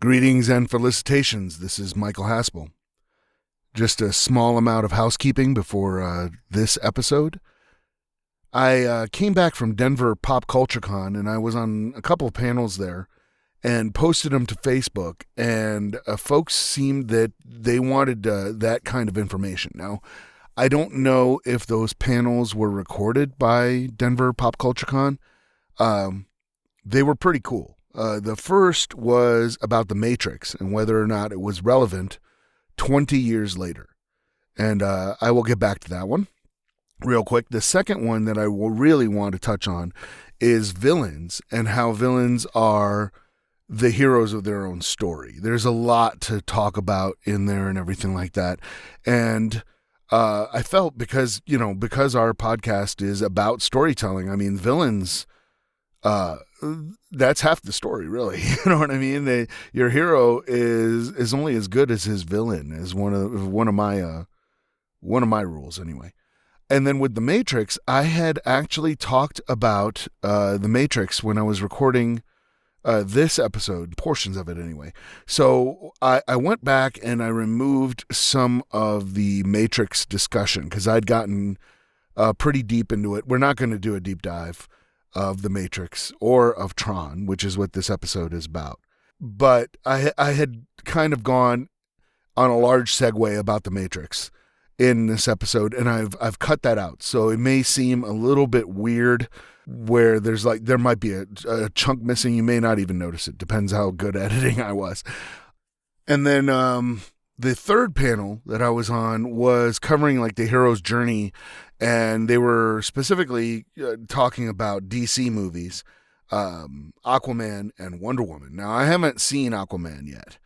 Greetings and felicitations. This is Michael Haspel. Just a small amount of housekeeping before this episode. I came back from Denver Pop Culture Con, and I was on a couple of panels there and posted them to Facebook, and folks seemed that they wanted that kind of information. Now, I don't know if those panels were recorded by Denver Pop Culture Con. They were pretty cool. The first was about The Matrix and whether or not it was relevant 20 years later. And I will get back to that one real quick. The second one that I will really want to touch on is villains and how villains are the heroes of their own story. There's a lot to talk about in there and everything like that. And I felt because our podcast is about storytelling, I mean, villains... that's half the story, really. You know what I mean? Your hero is only as good as his villain, is one of my rules anyway. And then with The Matrix, I had actually talked about The Matrix when I was recording this episode, portions of it anyway. So I went back and I removed some of the Matrix discussion because I'd gotten pretty deep into it. We're not going to do a deep dive of The Matrix or of Tron, which is what this episode is about. But I had kind of gone on a large segue about The Matrix in this episode, and I've cut that out. So it may seem a little bit weird where there might be a chunk missing. You may not even notice it. Depends how good editing I was. And then the third panel that I was on was covering like the hero's journey, and they were specifically talking about DC movies, Aquaman and Wonder Woman. Now, I haven't seen Aquaman yet,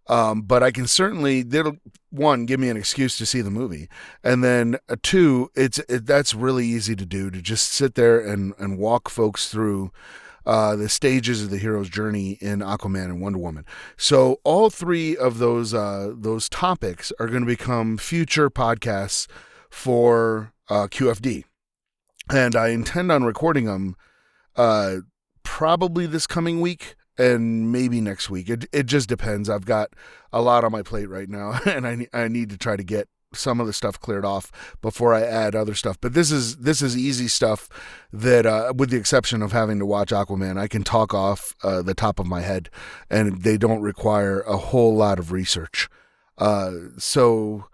but I can certainly, one, give me an excuse to see the movie, and then two, that's really easy to do, to just sit there and walk folks through the stages of the hero's journey in Aquaman and Wonder Woman. So all three of those topics are going to become future podcasts for QFD. And I intend on recording them probably this coming week and maybe next week. It just depends. I've got a lot on my plate right now, and I need to try to get some of the stuff cleared off before I add other stuff. But this is easy stuff that, with the exception of having to watch Aquaman, I can talk off the top of my head, and they don't require a whole lot of research. So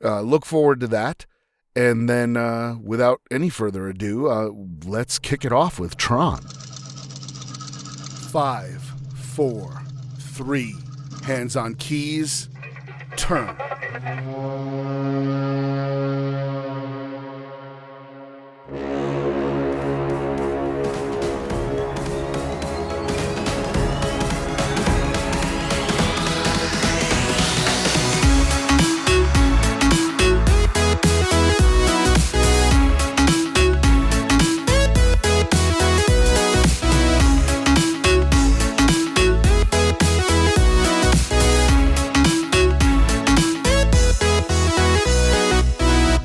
look forward to that. And then without any further ado, let's kick it off with Tron. 5, 4, 3, hands on keys, turn.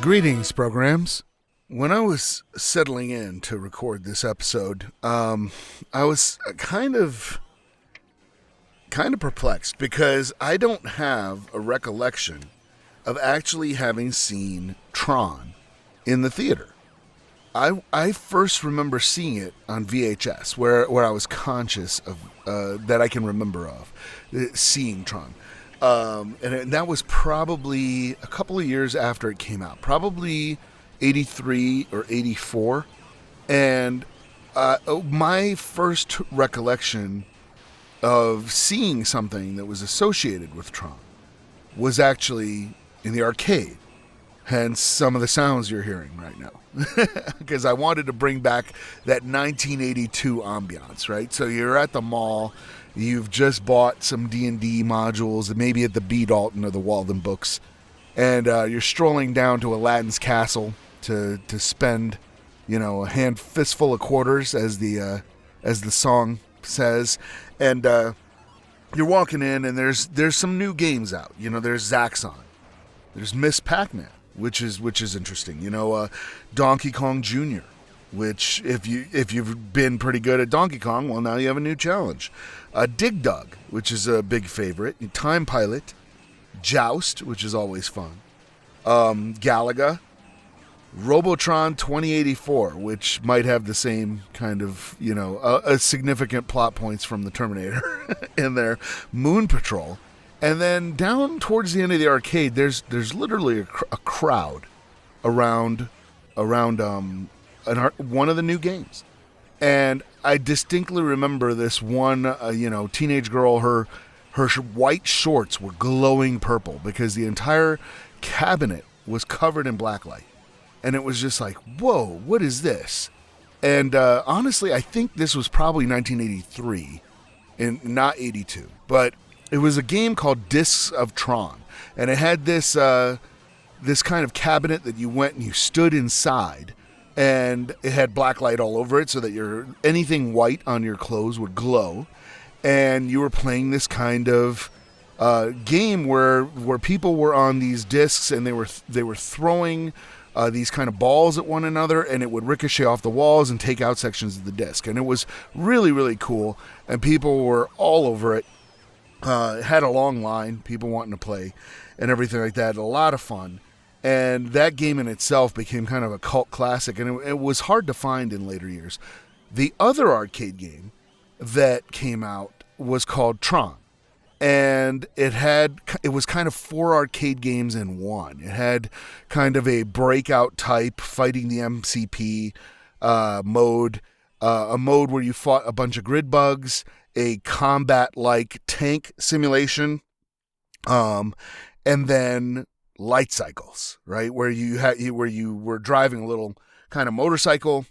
Greetings, programs. When I was settling in to record this episode, I was kind of perplexed because I don't have a recollection of actually having seen Tron in the theater. I first remember seeing it on VHS, where I was conscious of that I can remember of seeing Tron. And that was probably a couple of years after it came out, probably 83 or 84. And my first recollection of seeing something that was associated with Tron was actually in the arcade. Hence some of the sounds you're hearing right now. Because I wanted to bring back that 1982 ambiance, right? So you're at the mall. You've just bought some D&D modules, maybe at the B. Dalton or the Walden Books, and you're strolling down to Aladdin's castle to spend, a fistful of quarters, as the song says, and you're walking in, and there's some new games out. There's Zaxxon, there's Miss Pac-Man, which is interesting. Donkey Kong Jr. which if you've been pretty good at Donkey Kong, well, now you have a new challenge. Dig Dug, which is a big favorite. Time Pilot, Joust, which is always fun. Galaga, Robotron 2084, which might have the same kind of, a significant plot points from the Terminator in there. Moon Patrol. And then down towards the end of the arcade, there's literally a crowd around one of the new games. And I distinctly remember this one, teenage girl, her white shorts were glowing purple because the entire cabinet was covered in blacklight. And it was just like, whoa, what is this? And honestly, I think this was probably 1983 and not 82. But it was a game called Discs of Tron. And it had this kind of cabinet that you went and you stood inside. And it had black light all over it so that anything white on your clothes would glow. And you were playing this kind of game where people were on these discs and they were throwing these kind of balls at one another, and it would ricochet off the walls and take out sections of the disc. And it was really, really cool, and people were all over it. It had a long line, people wanting to play and everything like that. A lot of fun. And that game in itself became kind of a cult classic, and it was hard to find in later years. The other arcade game that came out was called Tron. And it was kind of 4 arcade games in one. It had kind of a breakout type fighting the MCP mode, a mode where you fought a bunch of grid bugs, a combat-like tank simulation, and then light cycles, right? Where you were driving a little kind of motorcycle,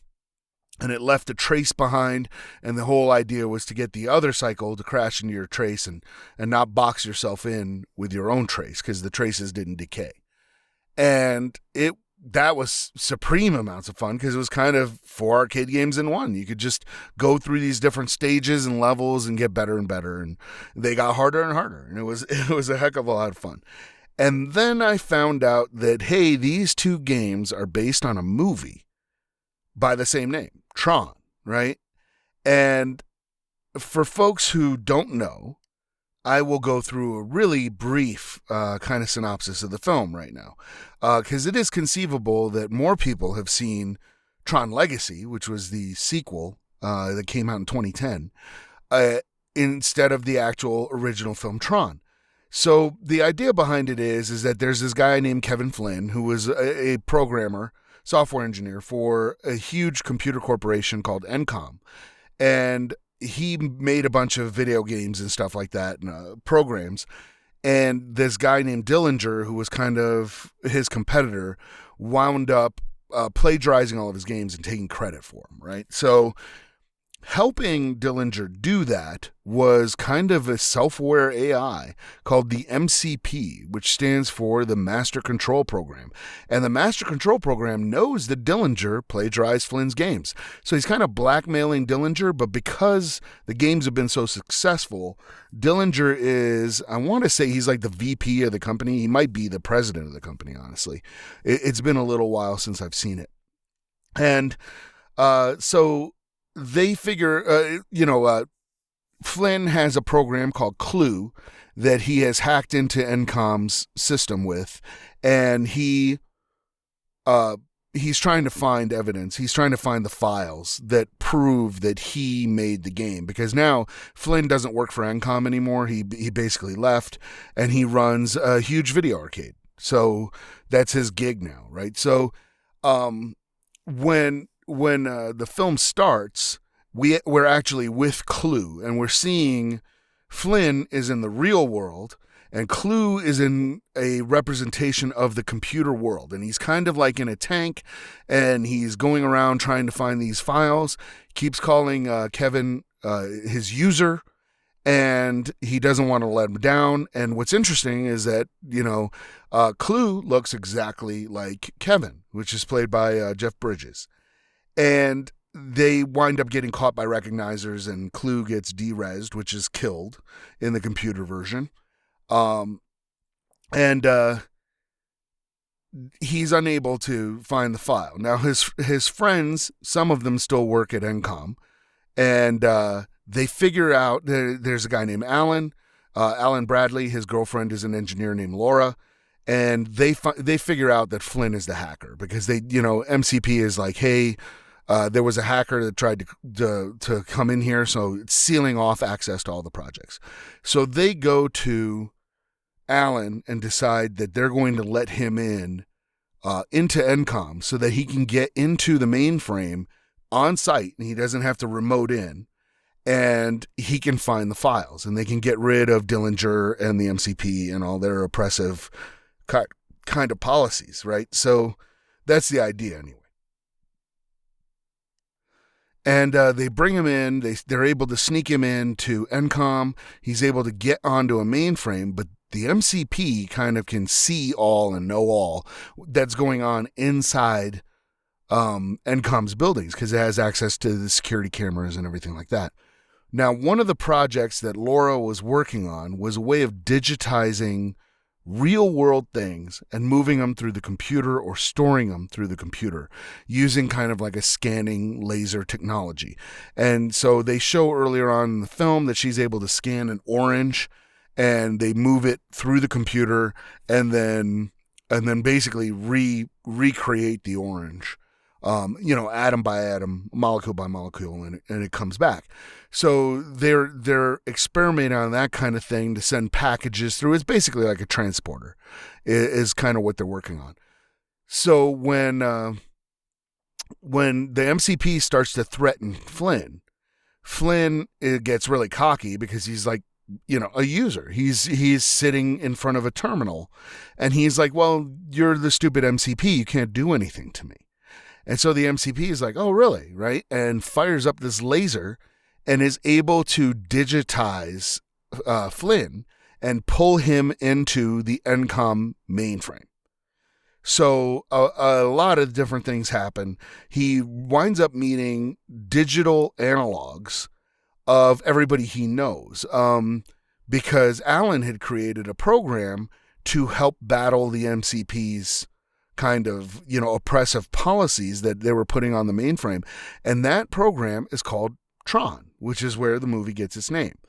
and it left a trace behind, and the whole idea was to get the other cycle to crash into your trace and not box yourself in with your own trace because the traces didn't decay. And that was supreme amounts of fun because it was kind of 4 arcade games in one. You could just go through these different stages and levels and get better and better, and they got harder and harder, and it was a heck of a lot of fun. And then I found out that, hey, these 2 games are based on a movie by the same name, Tron, right? And for folks who don't know, I will go through a really brief kind of synopsis of the film right now, because it is conceivable that more people have seen Tron Legacy, which was the sequel that came out in 2010, instead of the actual original film Tron. So the idea behind it is that there's this guy named Kevin Flynn who was a programmer, software engineer for a huge computer corporation called Encom. And he made a bunch of video games and stuff like that, and programs. And this guy named Dillinger, who was kind of his competitor, wound up plagiarizing all of his games and taking credit for them, right? So helping Dillinger do that was kind of a self-aware AI called the MCP, which stands for the Master Control Program. And the Master Control Program knows that Dillinger plagiarized Flynn's games. So he's kind of blackmailing Dillinger, but because the games have been so successful, Dillinger is, I want to say he's like the VP of the company. He might be the president of the company, honestly. It's been a little while since I've seen it. And so they figure, Flynn has a program called Clue that he has hacked into Encom's system with, and he's trying to find evidence. He's trying to find the files that prove that he made the game, because now Flynn doesn't work for Encom anymore. He basically left, and he runs a huge video arcade. So that's his gig now, right? So when the film starts, we're actually with Clue, and we're seeing Flynn is in the real world, and Clue is in a representation of the computer world, and he's kind of like in a tank, and he's going around trying to find these files. Keeps calling Kevin his user, and he doesn't want to let him down. And what's interesting is that Clue looks exactly like Kevin, which is played by Jeff Bridges. And they wind up getting caught by recognizers, and Clue gets derezzed, which is killed in the computer version. And he's unable to find the file. Now his friends, some of them still work at NCOM, and they figure out there's a guy named Alan Bradley. His girlfriend is an engineer named Laura, and they figure out that Flynn is the hacker because MCP is like, hey, there was a hacker that tried to come in here, so it's sealing off access to all the projects. So they go to Alan and decide that they're going to let him in into NCOM so that he can get into the mainframe on site and he doesn't have to remote in, and he can find the files and they can get rid of Dillinger and the MCP and all their oppressive kind of policies, right? So that's the idea anyway. And they bring him in. They're able to sneak him into NCOM. He's able to get onto a mainframe, but the MCP kind of can see all and know all that's going on inside NCOM's buildings because it has access to the security cameras and everything like that. Now, one of the projects that Laura was working on was a way of digitizing real world things and moving them through the computer or storing them through the computer using kind of like a scanning laser technology. And so they show earlier on in the film that she's able to scan an orange and they move it through the computer and then basically recreate the orange, atom by atom, molecule by molecule, and it comes back. So they're experimenting on that kind of thing to send packages through. It's basically like a transporter, is kind of what they're working on. So when the MCP starts to threaten Flynn gets really cocky because he's like, a user. He's sitting in front of a terminal, and he's like, well, you're the stupid MCP. You can't do anything to me. And so the MCP is like, oh, really? Right? And fires up this laser and is able to digitize Flynn and pull him into the NCOM mainframe. So a lot of different things happen. He winds up meeting digital analogs of everybody he knows, because Alan had created a program to help battle the MCP's kind of, oppressive policies that they were putting on the mainframe. And that program is called Tron, which is where the movie gets its name.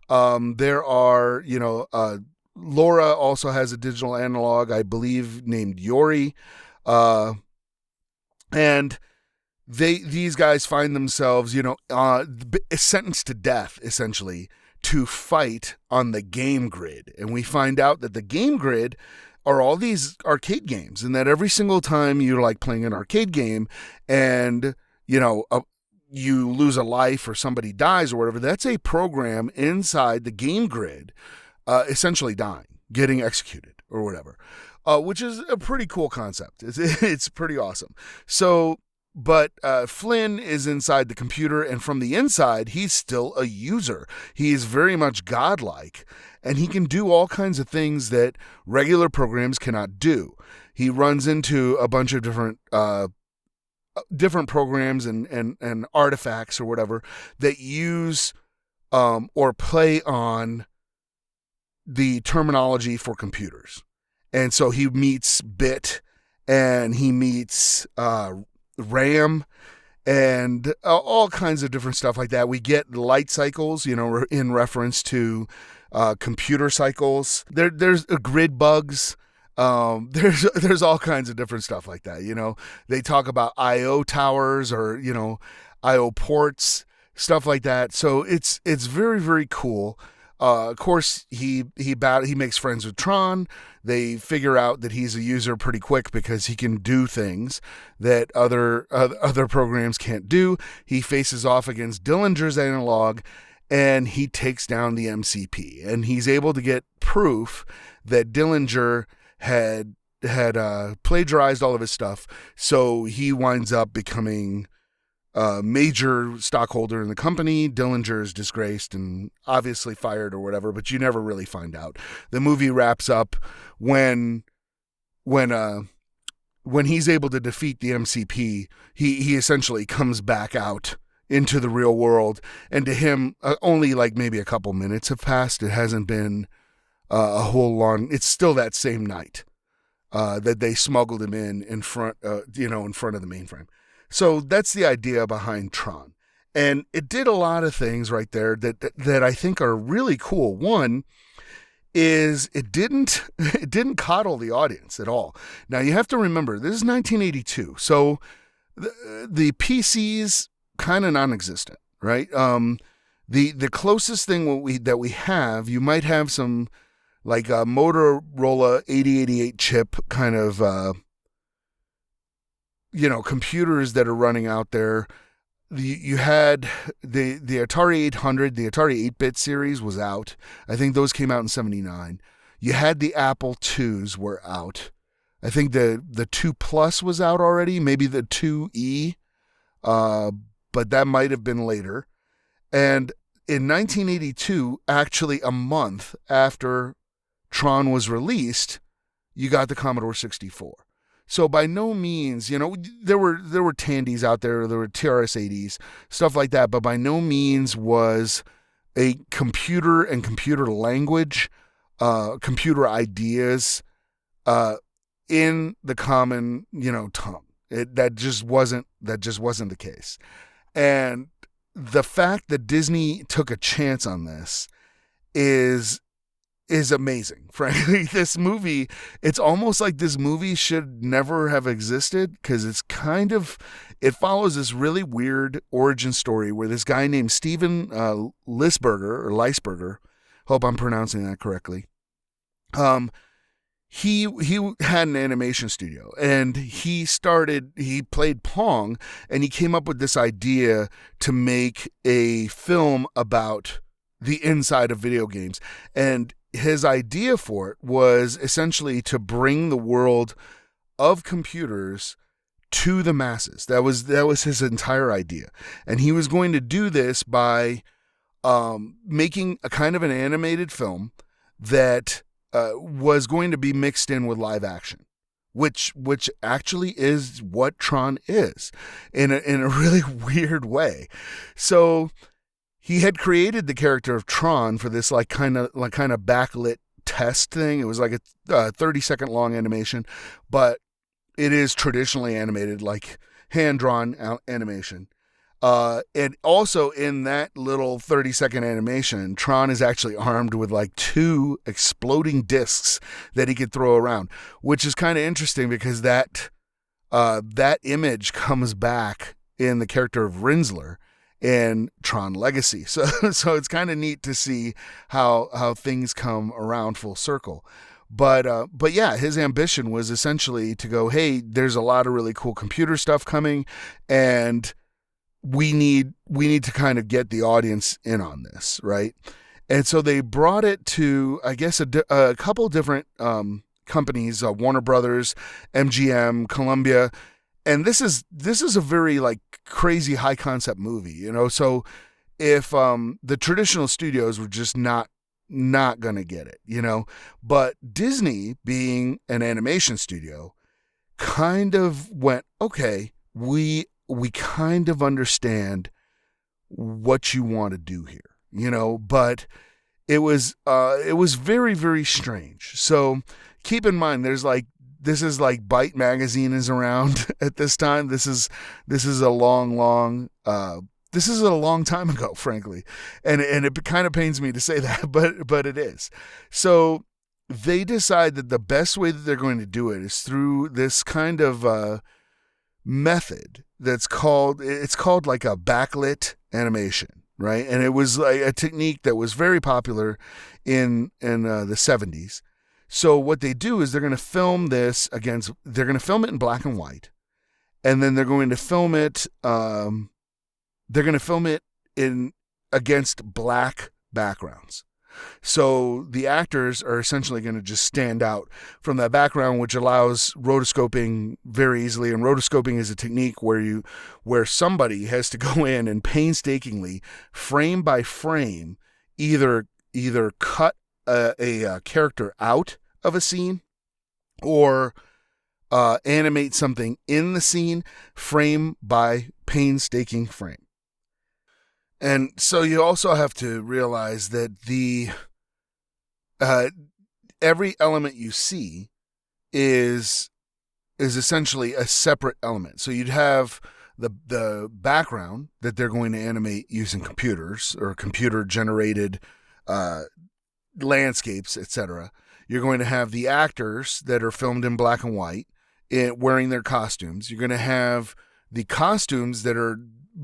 There are, Laura also has a digital analog, I believe, named Yori. And these guys find themselves, sentenced to death, essentially, to fight on the game grid. And we find out that the game grid are all these arcade games, and that every single time you're like playing an arcade game and, you lose a life or somebody dies or whatever, that's a program inside the game grid, essentially dying, getting executed or whatever, which is a pretty cool concept. It's pretty awesome. So, but Flynn is inside the computer, and from the inside, he's still a user. He is very much godlike, and he can do all kinds of things that regular programs cannot do. He runs into a bunch of different programs and artifacts or whatever that use or play on the terminology for computers. And so he meets bit and he meets RAM and all kinds of different stuff like that. We get light cycles, in reference to computer cycles. There's grid bugs. There's all kinds of different stuff like that. They talk about IO towers or, IO ports, stuff like that. So it's very, very cool. Of course, he makes friends with Tron. They figure out that he's a user pretty quick because he can do things that other programs can't do. He faces off against Dillinger's analog, and he takes down the MCP. And he's able to get proof that Dillinger had plagiarized all of his stuff. So he winds up becoming a major stockholder in the company. Dillinger is disgraced and obviously fired or whatever, but you never really find out. The movie wraps up when he's able to defeat the MCP. He essentially comes back out into the real world, and to him, only like maybe a couple minutes have passed. It hasn't been a whole long. It's still that same night. that they smuggled him in front, in front of the mainframe. So that's the idea behind Tron. And it did a lot of things right there that I think are really cool. One is it didn't coddle the audience at all. Now you have to remember, this is 1982, so the PC's kind of non-existent, right? The closest thing that we have, you might have some like a Motorola 8088 chip kind of computers that are running out there. You had the Atari 800, the Atari 8-bit series was out. I think those came out in 79. You had the Apple IIs were out. I think the 2 Plus was out already, maybe the 2E, but that might have been later. And in 1982, actually a month after Tron was released, you got the Commodore 64. So by no means, there were Tandys out there were TRS-80s, stuff like that, but by no means was a computer and computer language, computer ideas, in the common, tongue. That just wasn't the case. And the fact that Disney took a chance on this is amazing. Frankly, this movie, it's almost like this movie should never have existed, because it follows this really weird origin story where this guy named Steven Leisberger, hope I'm pronouncing that correctly, he had an animation studio, and he played Pong, and he came up with this idea to make a film about the inside of video games. And his idea for it was essentially to bring the world of computers to the masses. That was his entire idea. And he was going to do this by making a kind of an animated film that was going to be mixed in with live action, which actually is what Tron is in a really weird way. So he had created the character of Tron for this kind of backlit test thing. It was like a 30-second long animation, but it is traditionally animated, like hand-drawn animation. And also in that little 30-second animation, Tron is actually armed with like 2 exploding discs that he could throw around, which is kind of interesting because that image comes back in the character of Rinsler in Tron Legacy. So it's kind of neat to see how things come around full circle. But yeah, his ambition was essentially to go, hey, there's a lot of really cool computer stuff coming, and we need to kind of get the audience in on this, right? And so they brought it to, I guess, a couple different companies, Warner Brothers, MGM, Columbia. And this is a very like crazy high concept movie, so if the traditional studios were just not going to get it, but Disney, being an animation studio, kind of went, okay, we kind of understand what you want to do here, but it was very, very strange. So keep in mind, this is like Byte magazine is around at this time. This is a long time ago, frankly. And it kind of pains me to say that, but it is. So they decide that the best way that they're going to do it is through this kind of method it's called like a backlit animation, right? And it was like a technique that was very popular in the 70s. So what they do is they're going to film it in black and white, and then they're going to film it in against black backgrounds. So the actors are essentially going to just stand out from that background, which allows rotoscoping very easily. And rotoscoping is a technique where somebody has to go in and painstakingly, frame by frame, either cut a character out of a scene or animate something in the scene, frame by painstaking frame. And so you also have to realize that every element you see is essentially a separate element. So you'd have the background that they're going to animate using computers or computer generated landscapes, etc. You're going to have the actors that are filmed in black and white wearing their costumes. You're going to have the costumes that are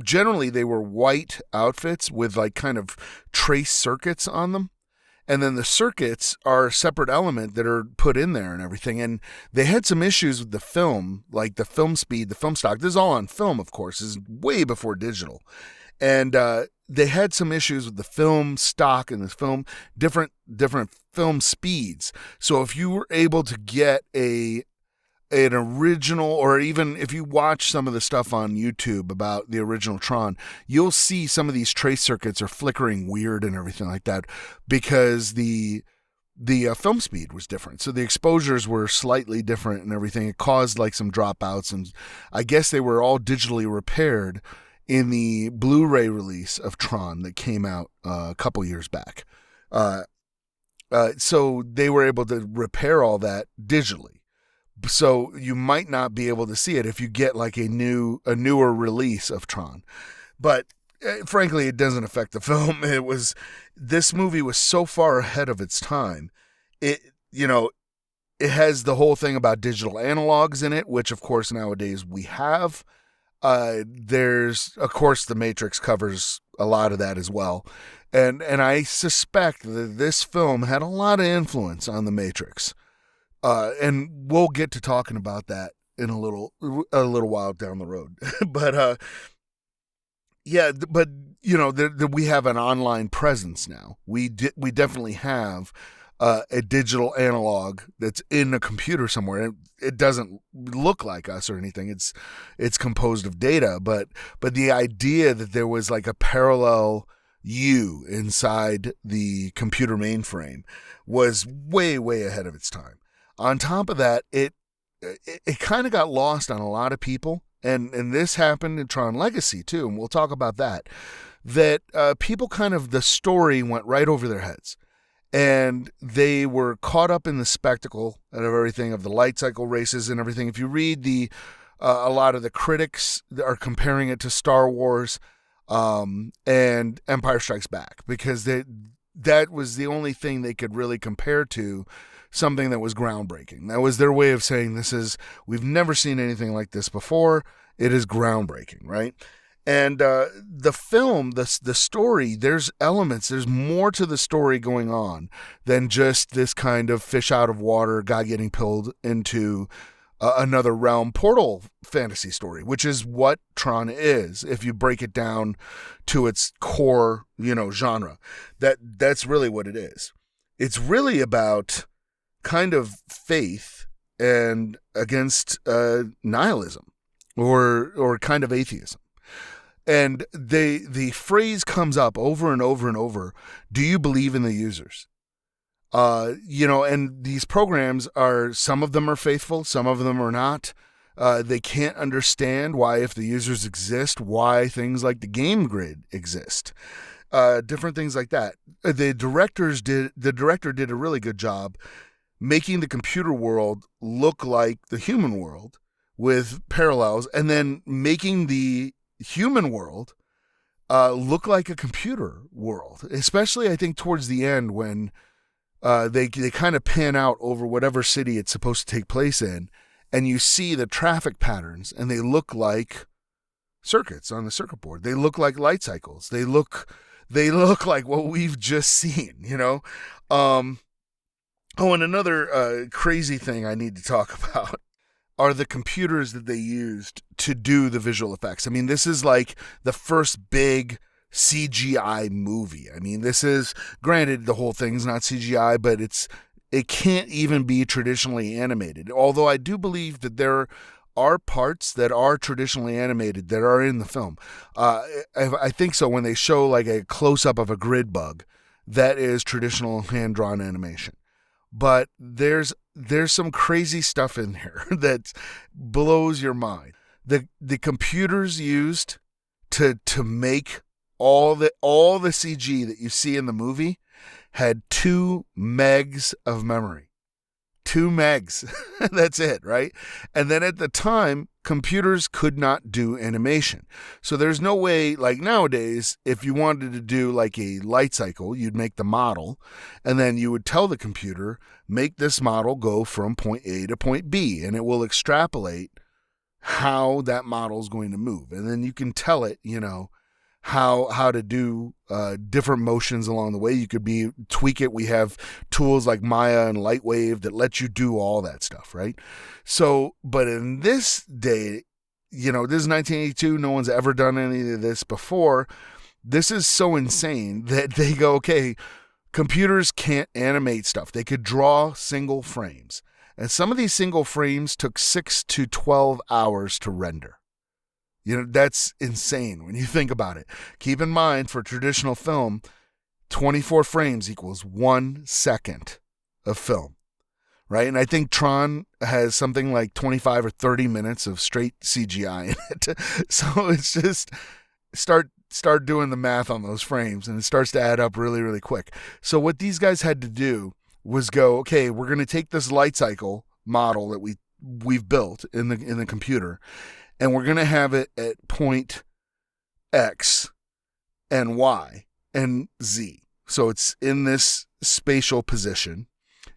generally they were white outfits with like kind of trace circuits on them. And then the circuits are a separate element that are put in there and everything. And they had some issues with the film, like the film speed, the film stock. This is all on film, of course. This is way before digital. And they had some issues with the film stock and the film, different film speeds. So if you were able to get an original, or even if you watch some of the stuff on YouTube about the original Tron, you'll see some of these trace circuits are flickering weird and everything like that because the film speed was different. So the exposures were slightly different and everything. It caused like some dropouts, and I guess they were all digitally repaired in the Blu-ray release of Tron that came out a couple years back. So they were able to repair all that digitally. So you might not be able to see it if you get like a newer release of Tron. But frankly, it doesn't affect the film. This movie was so far ahead of its time. It has the whole thing about digital analogs in it, which of course nowadays we have. There's, of course, The Matrix covers a lot of that as well. And I suspect that this film had a lot of influence on The Matrix. And we'll get to talking about that in a little while down the road. But we have an online presence now. We definitely have a digital analog that's in a computer somewhere. It doesn't look like us or anything. It's composed of data, but the idea that there was like a parallel you inside the computer mainframe was way, way ahead of its time. On top of that, it kind of got lost on a lot of people, and this happened in Tron Legacy too, and we'll talk about that. That people the story went right over their heads, and they were caught up in the spectacle of everything, of the light cycle races and everything. If you read a lot of the critics are comparing it to Star Wars and Empire Strikes Back, because that was the only thing they could really compare to something that was groundbreaking. That was their way of saying we've never seen anything like this before. It is groundbreaking, right? And the film, the story, there's elements, there's more to the story going on than just this kind of fish out of water, guy getting pulled into another realm portal fantasy story, which is what Tron is. If you break it down to its core, genre, that's really what it is. It's really about kind of faith and against nihilism or kind of atheism. And the phrase comes up over and over and over. Do you believe in the users? And these programs some of them are faithful, some of them are not. They can't understand why, if the users exist, why things like the game grid exist. Different things like that. The director did a really good job making the computer world look like the human world with parallels, and then making the human world look like a computer world, especially I think towards the end when they kind of pan out over whatever city it's supposed to take place in, and you see the traffic patterns, and they look like circuits on the circuit board. They look like light cycles. They look like what we've just seen, and another crazy thing I need to talk about are the computers that they used to do the visual effects. I mean, this is like the first big CGI movie. I mean, this is, granted, the whole thing's not CGI, but it can't even be traditionally animated. Although I do believe that there are parts that are traditionally animated that are in the film. I think so. When they show like a close-up of a grid bug, that is traditional hand-drawn animation. But there's some crazy stuff in here that blows your mind. The computers used to make all the CG that you see in the movie had 2 megs of memory. 2 megs. That's it, right? And then at the time, computers could not do animation. So there's no way, like nowadays, if you wanted to do like a light cycle, you'd make the model, and then you would tell the computer, make this model go from point A to point B, and it will extrapolate how that model is going to move. And then you can tell it, how to do different motions along the way. You could tweak it. We have tools like Maya and Lightwave that let you do all that stuff, right? So, but in this day, this is 1982. No one's ever done any of this before. This is so insane that they go, okay, computers can't animate stuff. They could draw single frames. And some of these single frames took 6 to 12 hours to render. That's insane when you think about it. Keep in mind, for traditional film, 24 frames equals 1 second of film, right? And I think Tron has something like 25 or 30 minutes of straight CGI in it. So it's just start doing the math on those frames, and it starts to add up really, really quick. So what these guys had to do was go, okay, we're going to take this light cycle model that we've built in the computer, and we're going to have it at point X and Y and Z. So it's in this spatial position.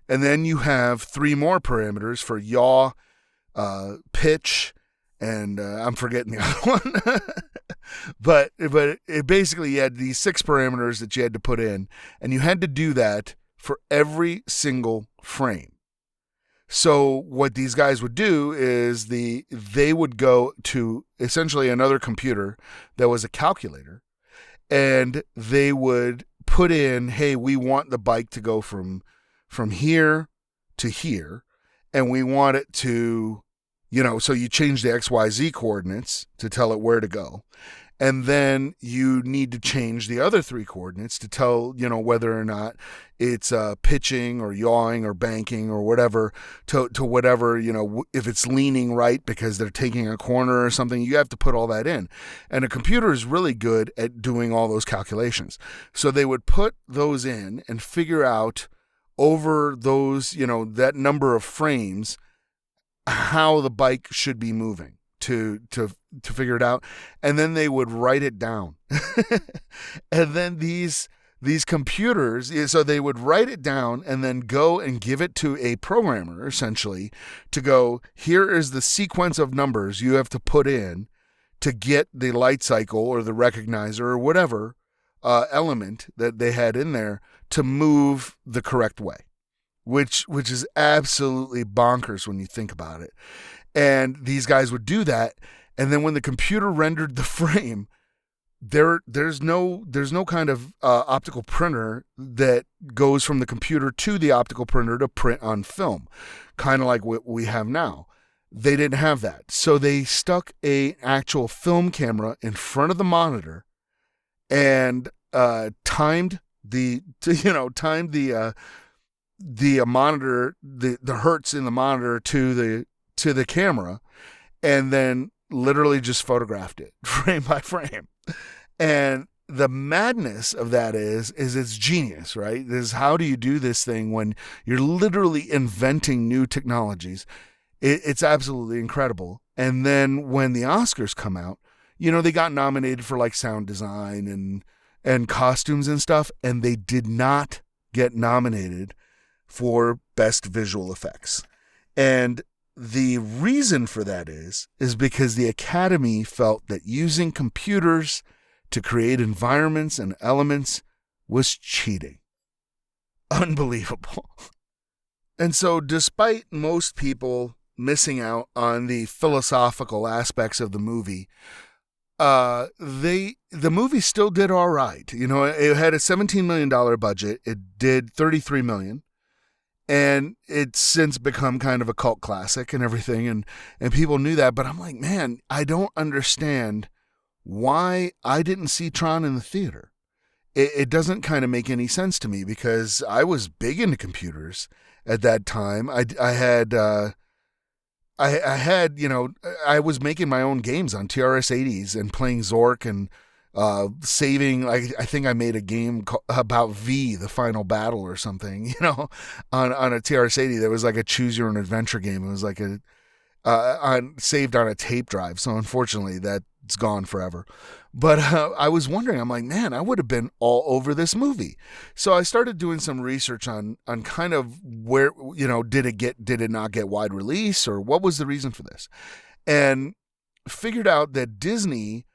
And then you have 3 more parameters for yaw, pitch, and I'm forgetting the other one. but it basically, you had these 6 parameters that you had to put in, and you had to do that for every single frame. So what these guys would do is they would go to essentially another computer that was a calculator, and they would put in, hey, we want the bike to go from here to here, and we want it to, so you change the XYZ coordinates to tell it where to go. And then you need to change the other 3 coordinates to tell, whether or not it's pitching or yawing or banking or whatever to whatever, if it's leaning right because they're taking a corner or something. You have to put all that in. And a computer is really good at doing all those calculations. So they would put those in and figure out over those, that number of frames, how the bike should be moving. To figure it out, and then they would write it down. And then these computers, so they would write it down and then go and give it to a programmer, essentially, to go, here is the sequence of numbers you have to put in to get the light cycle or the recognizer or whatever element that they had in there to move the correct way, which is absolutely bonkers when you think about it. And these guys would do that, and then when the computer rendered the frame, there's no kind of optical printer that goes from the computer to the optical printer to print on film, kind of like what we have now. They didn't have that, so they stuck a actual film camera in front of the monitor and timed the monitor, the hertz in the monitor to the camera, and then literally just photographed it frame by frame. And the madness of that is it's genius, right? This is, how do you do this thing when you're literally inventing new technologies? It's absolutely incredible. And then when the Oscars come out, they got nominated for like sound design and costumes and stuff, and they did not get nominated for best visual effects. And the reason for that is because the Academy felt that using computers to create environments and elements was cheating. Unbelievable. And so despite most people missing out on the philosophical aspects of the movie, the movie still did all right. It had a $17 million budget. It did $33 million. And it's since become kind of a cult classic and everything, and people knew that. But I'm like, man, I don't understand why I didn't see Tron in the theater. It doesn't kind of make any sense to me, because I was big into computers at that time. I was making my own games on TRS-80s and playing Zork and saving. I think I made a game about V, the final battle or something, on a TRS-80 that was like a choose your own adventure game. It was like saved on a tape drive. So unfortunately that's gone forever. But I was wondering, I'm like, man, I would have been all over this movie. So I started doing some research on kind of where, did it not get wide release, or what was the reason for this? And figured out that Disney,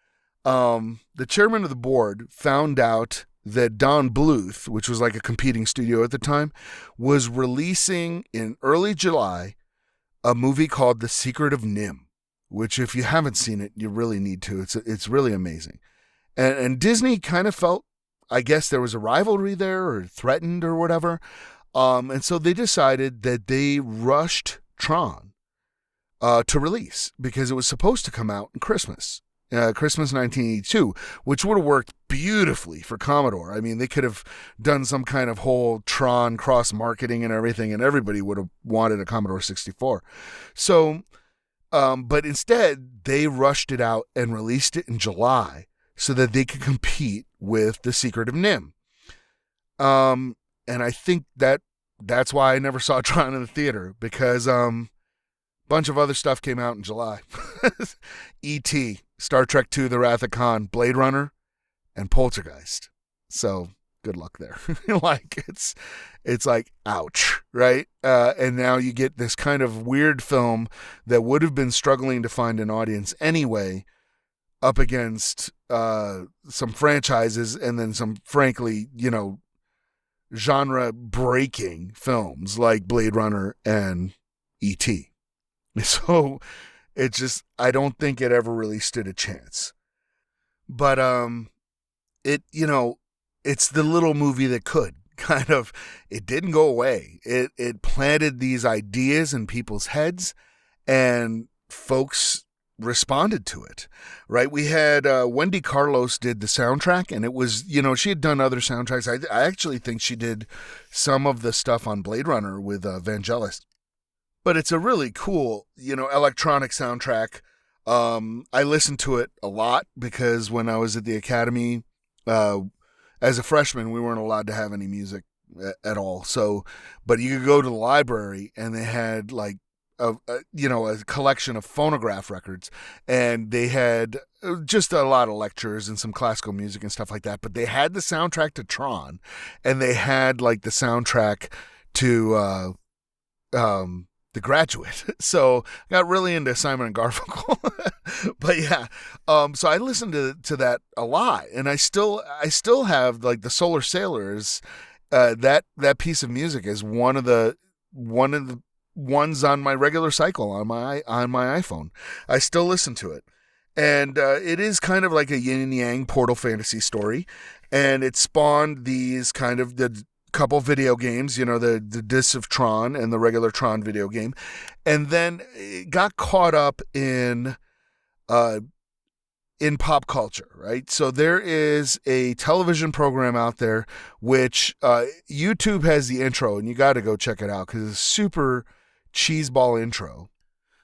the chairman of the board, found out that Don Bluth, which was like a competing studio at the time, was releasing in early July a movie called The Secret of NIMH, which if you haven't seen it, you really need to. It's really amazing. And Disney kind of felt, I guess there was a rivalry there, or threatened or whatever. And so they decided that they rushed Tron to release, because it was supposed to come out in Christmas 1982, which would have worked beautifully for Commodore. I mean, they could have done some kind of whole Tron cross-marketing and everything, and everybody would have wanted a Commodore 64. So, but instead, they rushed it out and released it in July so that they could compete with The Secret of NIMH. And I think that's why I never saw Tron in the theater, because bunch of other stuff came out in July. E.T., Star Trek II, The Wrath of Khan, Blade Runner, and Poltergeist. So good luck there. Like it's like, ouch, right? And now you get this kind of weird film that would have been struggling to find an audience anyway, up against some franchises, and then some, frankly, genre breaking films like Blade Runner and E.T. So it just, I don't think it ever really stood a chance. But it's the little movie that could. Kind of, it didn't go away. It planted these ideas in people's heads, and folks responded to it, right? We had Wendy Carlos did the soundtrack, and it was, she had done other soundtracks. I actually think she did some of the stuff on Blade Runner with Vangelis. But it's a really cool, electronic soundtrack. I listened to it a lot because when I was at the academy, as a freshman, we weren't allowed to have any music at all. So, but you could go to the library, and they had like a collection of phonograph records, and they had just a lot of lectures and some classical music and stuff like that. But they had the soundtrack to Tron, and they had like the soundtrack to The Graduate. So I got really into Simon and Garfunkel. But yeah, so I listened to that a lot, and I still have like the Solar Sailors. That piece of music is one of the ones on my regular cycle on my iPhone. I still listen to it, and it is kind of like a yin and yang portal fantasy story, and it spawned these kind of the couple video games, the Discs of Tron and the regular Tron video game, and then it got caught up in pop culture, right? So there is a television program out there which YouTube has the intro, and you got to go check it out because it's a super cheeseball intro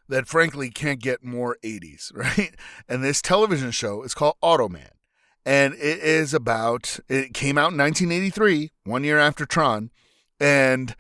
that frankly can't get more 80s, right? And this television show is called Automan. And it came out in 1983, 1 year after Tron, and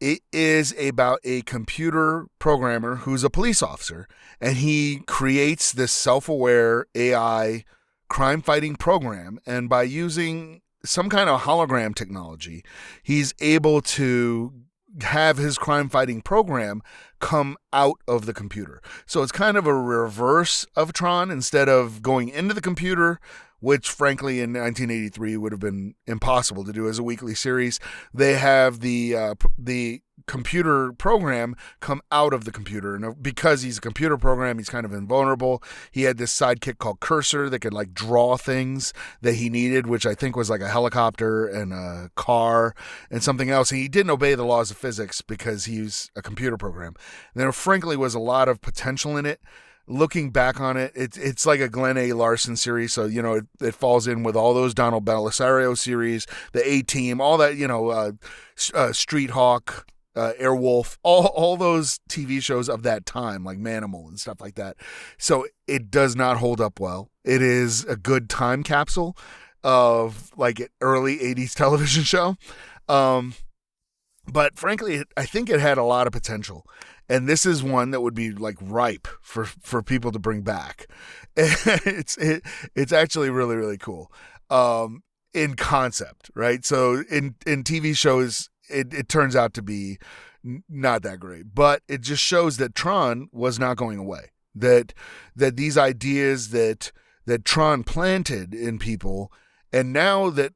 it is about a computer programmer who's a police officer, and he creates this self-aware AI crime-fighting program, and by using some kind of hologram technology, he's able to have his crime-fighting program come out of the computer. So it's kind of a reverse of Tron. Instead of going into the computer, which frankly in 1983 would have been impossible to do as a weekly series, they have the computer program come out of the computer. And because he's a computer program, he's kind of invulnerable. He had this sidekick called Cursor that could like draw things that he needed, which I think was like a helicopter and a car and something else. And he didn't obey the laws of physics because he's a computer program. And there frankly was a lot of potential in it. Looking back on it, it's like a Glenn A. Larson series, so it falls in with all those Donald Belisario series, the A-Team, all that, Street Hawk, Airwolf, all those TV shows of that time, like Manimal and stuff like that. So it does not hold up well. It is a good time capsule of like an early 80s television show. But frankly, I think it had a lot of potential. And this is one that would be like ripe for people to bring back. It's actually really, really cool. In concept, right? So in TV shows, it turns out to be not that great, but it just shows that Tron was not going away. That these ideas that Tron planted in people, and now that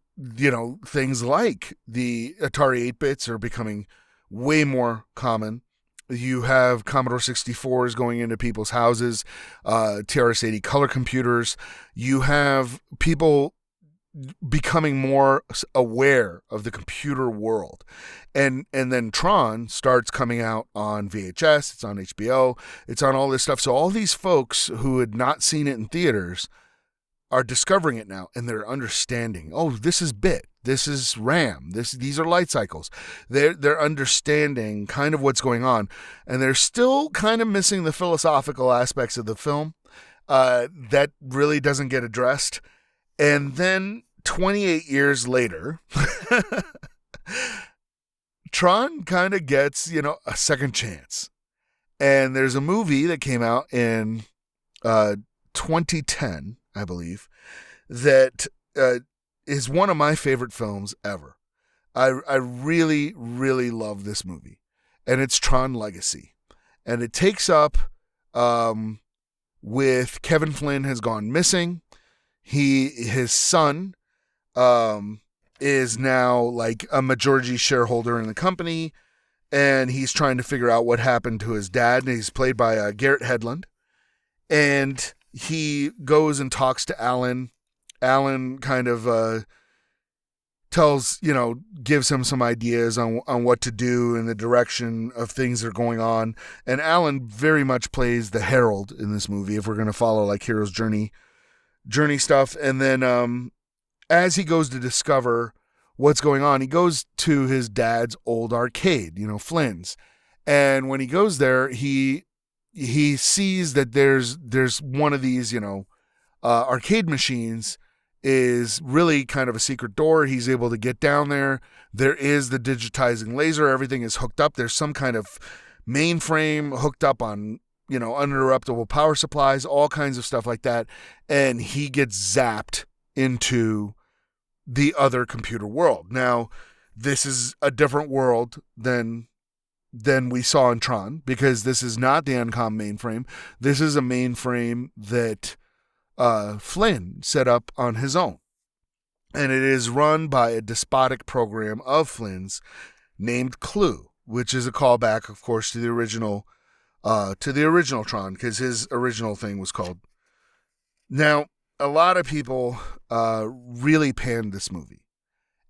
things like the Atari 8-bits are becoming way more common. You have Commodore 64s going into people's houses, TRS-80 color computers. You have people becoming more aware of the computer world. And then Tron starts coming out on VHS, it's on HBO, it's on all this stuff. So all these folks who had not seen it in theaters are discovering it now, and they're understanding, oh, this is bit, this is RAM, these are light cycles. They're understanding kind of what's going on, and they're still kind of missing the philosophical aspects of the film that really doesn't get addressed. And then 28 years later, Tron kind of gets, a second chance. And there's a movie that came out in 2010, I believe, that is one of my favorite films ever. I really, really love this movie. And it's Tron Legacy. And it takes up with Kevin Flynn has gone missing. His son is now like a majority shareholder in the company, and he's trying to figure out what happened to his dad. And he's played by Garrett Hedlund. And he goes and talks to Alan. Alan kind of gives him some ideas on what to do and the direction of things that are going on. And Alan very much plays the herald in this movie, if we're going to follow like hero's journey stuff. And then as he goes to discover what's going on, he goes to his dad's old arcade, Flynn's. And when he goes there, he sees that there's one of these, arcade machines is really kind of a secret door. He's able to get down there. There is the digitizing laser. Everything is hooked up. There's some kind of mainframe hooked up on, uninterruptible power supplies, all kinds of stuff like that. And he gets zapped into the other computer world. Now, this is a different world than we saw in Tron, because this is not the Encom mainframe. This is a mainframe that Flynn set up on his own. And it is run by a despotic program of Flynn's named Clue, which is a callback, of course, to the original Tron, because his original thing was called. Now, a lot of people really panned this movie.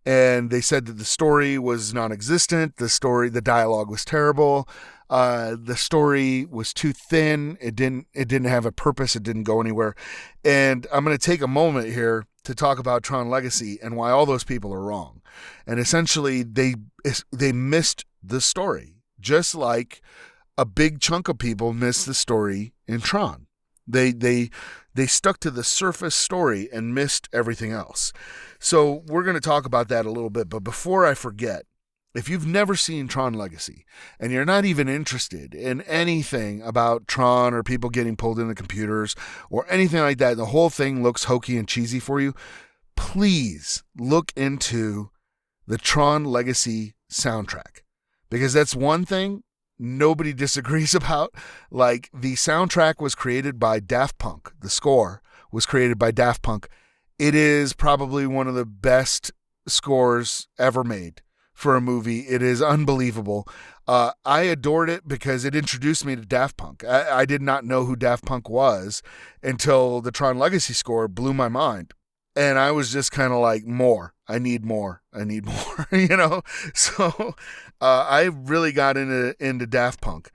And they said that the story was non-existent. The dialogue was terrible. The story was too thin. It didn't have a purpose. It didn't go anywhere. And I'm going to take a moment here to talk about Tron Legacy and why all those people are wrong. And essentially, they missed the story, just like a big chunk of people missed the story in Tron. They stuck to the surface story and missed everything else. So we're going to talk about that a little bit. But before I forget, if you've never seen Tron Legacy and you're not even interested in anything about Tron or people getting pulled into computers or anything like that, the whole thing looks hokey and cheesy for you, please look into the Tron Legacy soundtrack, because that's one thing nobody disagrees about. Like, the soundtrack was created by Daft Punk. The score was created by Daft Punk. It is probably one of the best scores ever made for a movie. It is unbelievable. I adored it because it introduced me to Daft Punk. I did not know who Daft Punk was until the Tron Legacy score blew my mind. And I was just kind of like, I need more, So I really got into Daft Punk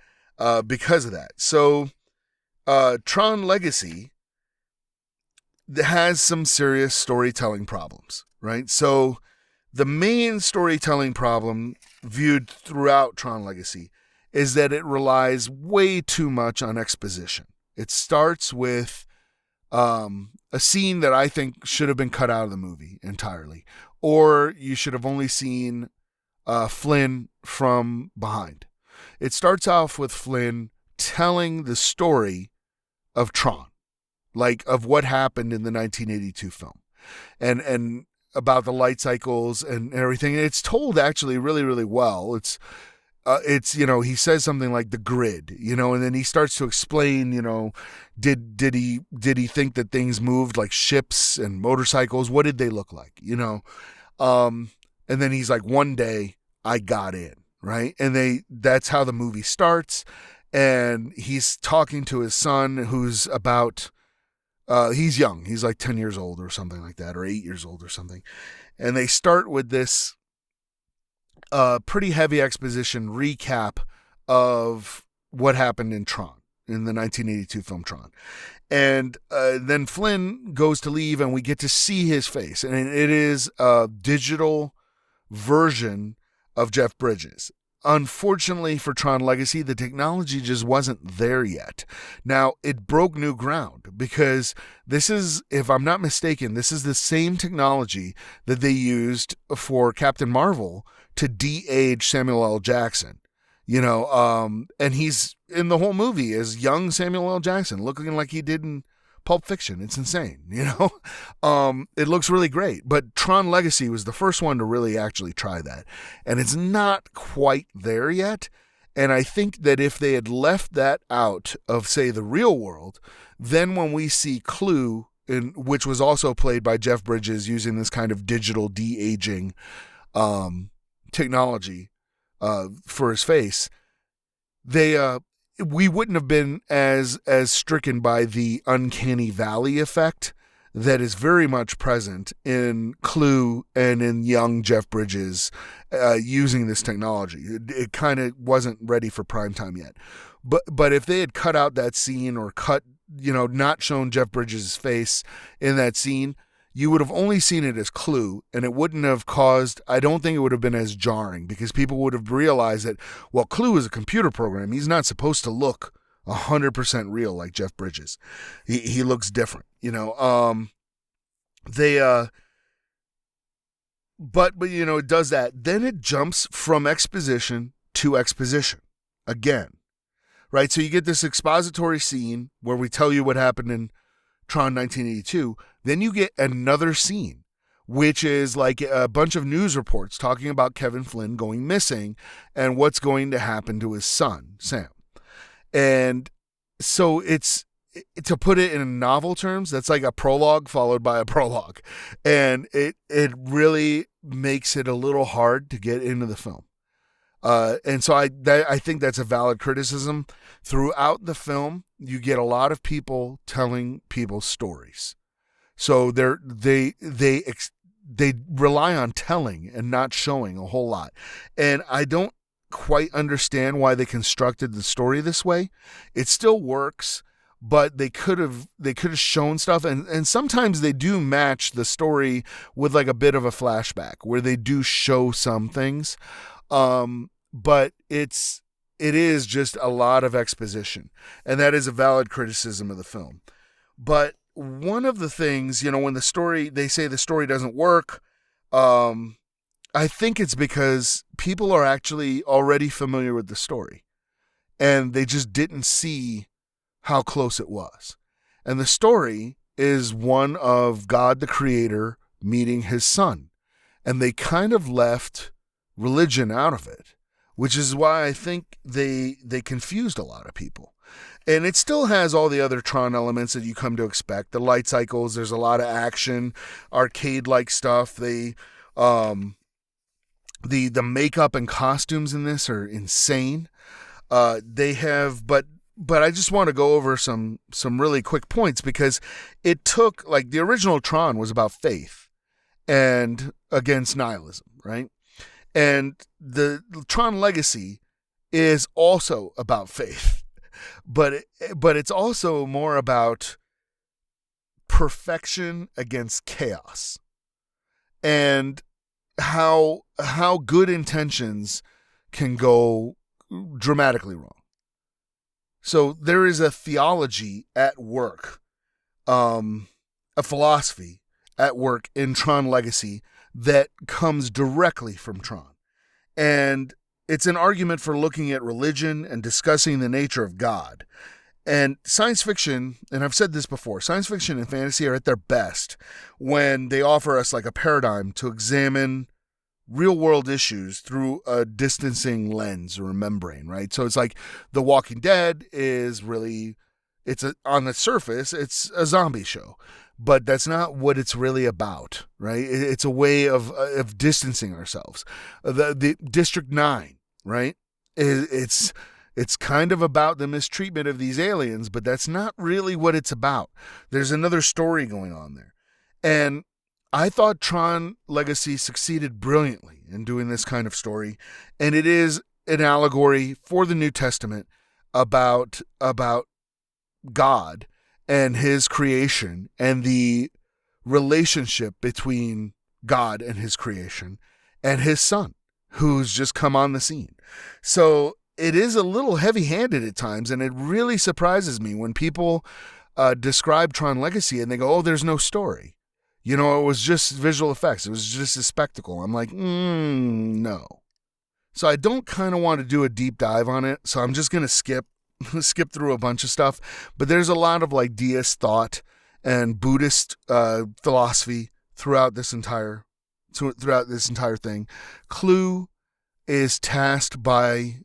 because of that. So Tron Legacy has some serious storytelling problems, right? So The main storytelling problem viewed throughout Tron Legacy is that it relies way too much on exposition. It starts with a scene that I think should have been cut out of the movie entirely, or you should have only seen Flynn from behind. It starts off with Flynn telling the story of Tron, like of what happened in the 1982 film, and about the light cycles and everything. It's told actually really, really well. It's he says something like the grid, and then he starts to explain, did he think that things moved like ships and motorcycles? What did they look like? And then he's like, one day I got in, right? And that's how the movie starts. And he's talking to his son, who's about, he's young. He's like 10 years old or something like that, or 8 years old or something. And they start with this pretty heavy exposition recap of what happened in Tron, in the 1982 film Tron. And then Flynn goes to leave and we get to see his face. And it is a digital version of Jeff Bridges. Unfortunately for Tron Legacy, the technology just wasn't there yet. Now, it broke new ground because this is, if I'm not mistaken, this is the same technology that they used for Captain Marvel to de-age Samuel L. Jackson. And he's in the whole movie as young Samuel L. Jackson, looking like he did in Pulp Fiction. It's insane, It looks really great. But Tron Legacy was the first one to really actually try that. And it's not quite there yet. And I think that if they had left that out of, say, the real world, then when we see Clue, which was also played by Jeff Bridges using this kind of digital de-aging technology for his face, we wouldn't have been as stricken by the uncanny valley effect that is very much present in Clue and in young Jeff Bridges using this technology. It kind of wasn't ready for prime time yet. But if they had cut out that scene or not shown Jeff Bridges' face in that scene, you would have only seen it as Clue, and it wouldn't have caused, I don't think it would have been as jarring, because people would have realized that, well, Clue is a computer program. He's not supposed to look 100% real like Jeff Bridges. He looks different, but it does that. Then it jumps from exposition to exposition again, right? So you get this expository scene where we tell you what happened in Tron 1982. Then you get another scene, which is like a bunch of news reports talking about Kevin Flynn going missing and what's going to happen to his son, Sam. And so it's, to put it in novel terms, that's like a prologue followed by a prologue. And it really makes it a little hard to get into the film. And so I think that's a valid criticism. Throughout the film, you get a lot of people telling people's stories. So they rely on telling and not showing a whole lot. And I don't quite understand why they constructed the story this way. It still works, but they could have shown stuff, and sometimes they do match the story with like a bit of a flashback where they do show some things. But it is just a lot of exposition, and that is a valid criticism of the film. But one of the things, when they say the story doesn't work, I think it's because people are actually already familiar with the story, and they just didn't see how close it was. And the story is one of God the Creator meeting his son, and they kind of left religion out of it, which is why I think they confused a lot of people. And it still has all the other Tron elements that you come to expect. The light cycles, there's a lot of action, arcade-like stuff. The makeup and costumes in this are insane. They have, but I just want to go over some really quick points, because it took, like, the original Tron was about faith and against nihilism, right? And the Tron Legacy is also about faith. But it's also more about perfection against chaos. And how good intentions can go dramatically wrong. So there is a theology at work, a philosophy at work in Tron Legacy that comes directly from Tron. And it's an argument for looking at religion and discussing the nature of God. And science fiction, and I've said this before, science fiction and fantasy are at their best when they offer us like a paradigm to examine real world issues through a distancing lens or a membrane, right? So it's like The Walking Dead is really, on the surface, it's a zombie show, but that's not what it's really about, right? It's a way of distancing ourselves. The District 9, right? It's kind of about the mistreatment of these aliens, but that's not really what it's about. There's another story going on there. And I thought Tron Legacy succeeded brilliantly in doing this kind of story, and it is an allegory for the New Testament about God and his creation and the relationship between God and his creation and his son, who's just come on the scene. So it is a little heavy-handed at times, and it really surprises me when people describe Tron Legacy and they go, oh, there's no story. You know, it was just visual effects. It was just a spectacle. I'm like, no. So I don't kind of want to do a deep dive on it. So I'm just going to skip through a bunch of stuff. But there's a lot of like deist thought and Buddhist philosophy throughout this entire thing. Clue is tasked by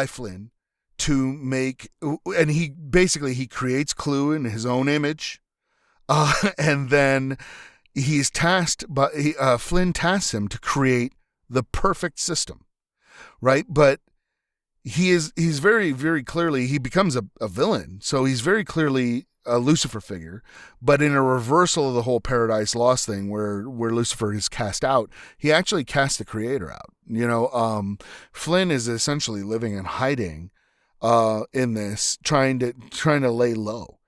Flynn to make, and he creates Clue in his own image. And then he's tasked Flynn tasks him to create the perfect system, right? But he's very, very clearly, he becomes a villain. So he's very clearly a Lucifer figure, but in a reversal of the whole Paradise Lost thing where Lucifer is cast out, he actually casts the creator out. You know, Flynn is essentially living in hiding, in this, trying to lay low.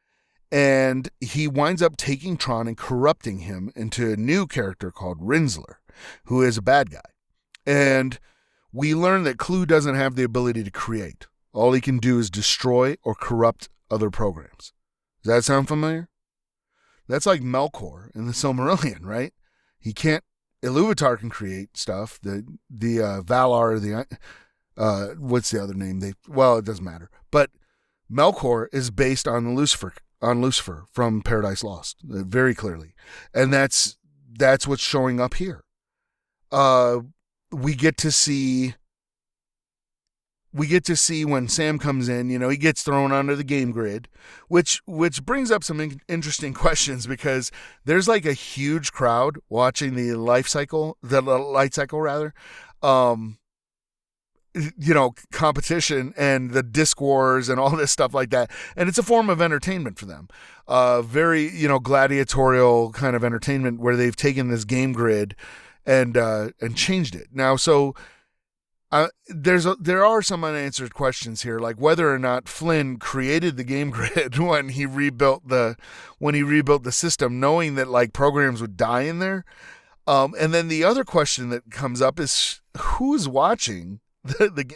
And he winds up taking Tron and corrupting him into a new character called Rinsler, who is a bad guy. And we learn that Clue doesn't have the ability to create. All he can do is destroy or corrupt other programs. Does that sound familiar? That's like Melkor in the Silmarillion, right? He can't. Iluvatar can create stuff. The Valar, what's the other name? It doesn't matter. But Melkor is based on Lucifer from Paradise Lost, very clearly. And that's what's showing up here. We get to see when Sam comes in, you know, he gets thrown onto the game grid, which brings up some interesting questions, because there's like a huge crowd watching the light cycle competition and the disc wars and all this stuff like that. And it's a form of entertainment for them. Very, gladiatorial kind of entertainment where they've taken this game grid and changed it. Now, so there are some unanswered questions here, like whether or not Flynn created the game grid when he rebuilt the system, knowing that like programs would die in there. And then the other question that comes up is who's watching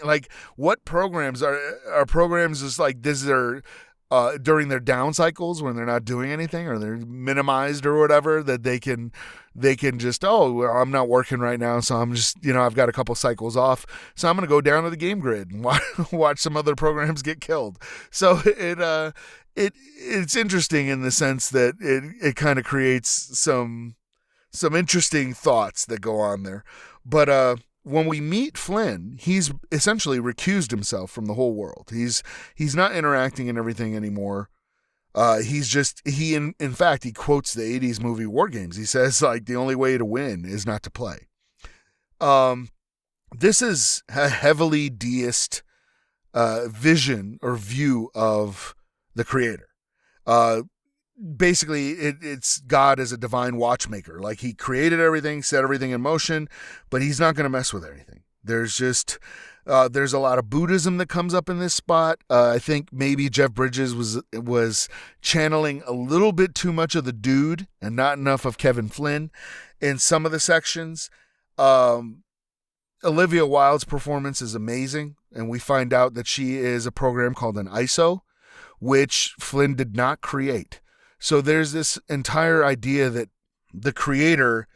like what programs are programs just like this are during their down cycles when they're not doing anything or they're minimized or whatever, that they can just, I'm not working right now, so I'm just, I've got a couple cycles off, so I'm going to go down to the game grid and watch some other programs get killed. So it's interesting in the sense that it kind of creates some interesting thoughts that go on there. But when we meet Flynn, he's essentially recused himself from the whole world. He's not interacting in everything anymore. In fact, he quotes the 80s movie War Games. He says, like, the only way to win is not to play. This is a heavily deist vision or view of the creator. Basically, it's God as a divine watchmaker. Like, he created everything, set everything in motion, but he's not going to mess with anything. There's just There's a lot of Buddhism that comes up in this spot. I think maybe Jeff Bridges was channeling a little bit too much of the dude and not enough of Kevin Flynn in some of the sections. Olivia Wilde's performance is amazing, and we find out that she is a program called an ISO, which Flynn did not create. So there's this entire idea that the creator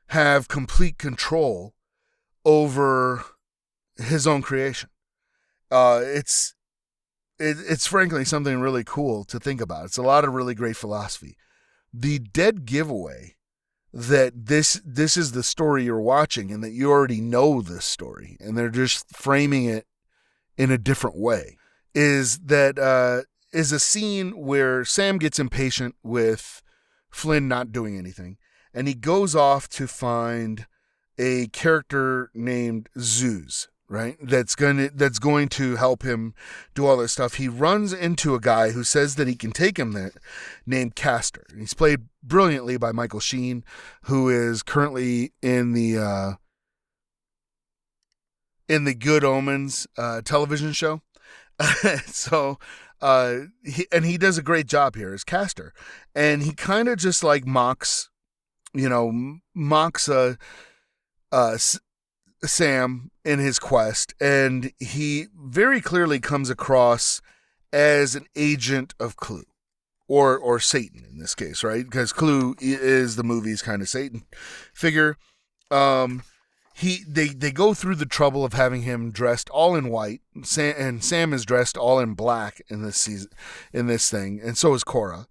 have complete control over his own creation. It's frankly something really cool to think about. It's a lot of really great philosophy. The dead giveaway that this is the story you're watching and that you already know this story and they're just framing it in a different way is a scene where Sam gets impatient with Flynn not doing anything, and he goes off to find a character named Zeus, right? That's going to help him do all this stuff. He runs into a guy who says that he can take him there, named Castor. He's played brilliantly by Michael Sheen, who is currently in the Good Omens television show. So he does a great job here as Castor, and he kind of just like mocks Sam in his quest, and he very clearly comes across as an agent of Clue, or Satan in this case, right? Because Clue is the movie's kind of Satan figure. They go through the trouble of having him dressed all in white, and Sam is dressed all in black in this thing, and so is Cora,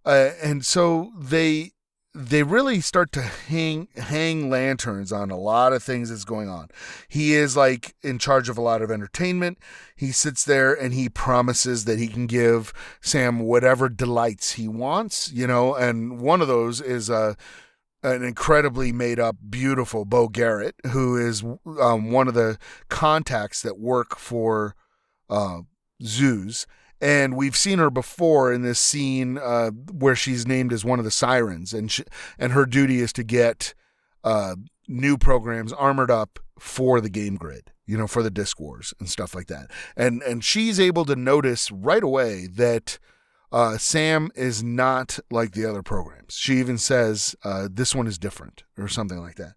and so they really start to hang lanterns on a lot of things that's going on. He is like in charge of a lot of entertainment. He sits there and he promises that he can give Sam whatever delights he wants, and one of those is an incredibly made up, beautiful Bo Garrett, who is one of the contacts that work for Zeus. And we've seen her before in this scene where she's named as one of the sirens, and her duty is to get new programs armored up for the game grid, for the Disc Wars and stuff like that. And she's able to notice right away that Sam is not like the other programs. She even says this one is different or something like that.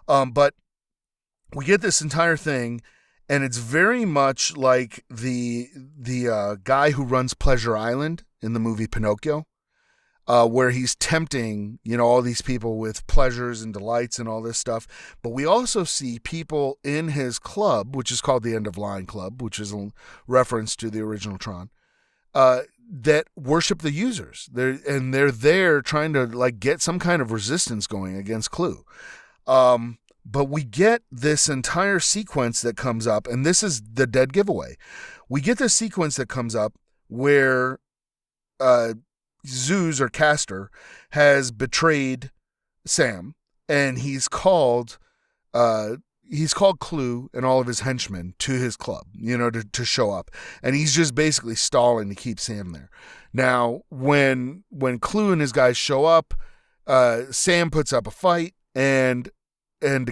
But we get this entire thing. And it's very much like the guy who runs Pleasure Island in the movie Pinocchio, where he's tempting, all these people with pleasures and delights and all this stuff. But we also see people in his club, which is called the End of Line Club, which is a reference to the original Tron, that worship the users. They're there trying to like get some kind of resistance going against Clue. But we get this entire sequence that comes up, and this is the dead giveaway. We get this sequence that comes up where Zeus or Castor has betrayed Sam, and he's called Clue and all of his henchmen to his club, to show up, and he's just basically stalling to keep Sam there. Now, when Clue and his guys show up, Sam puts up a fight, and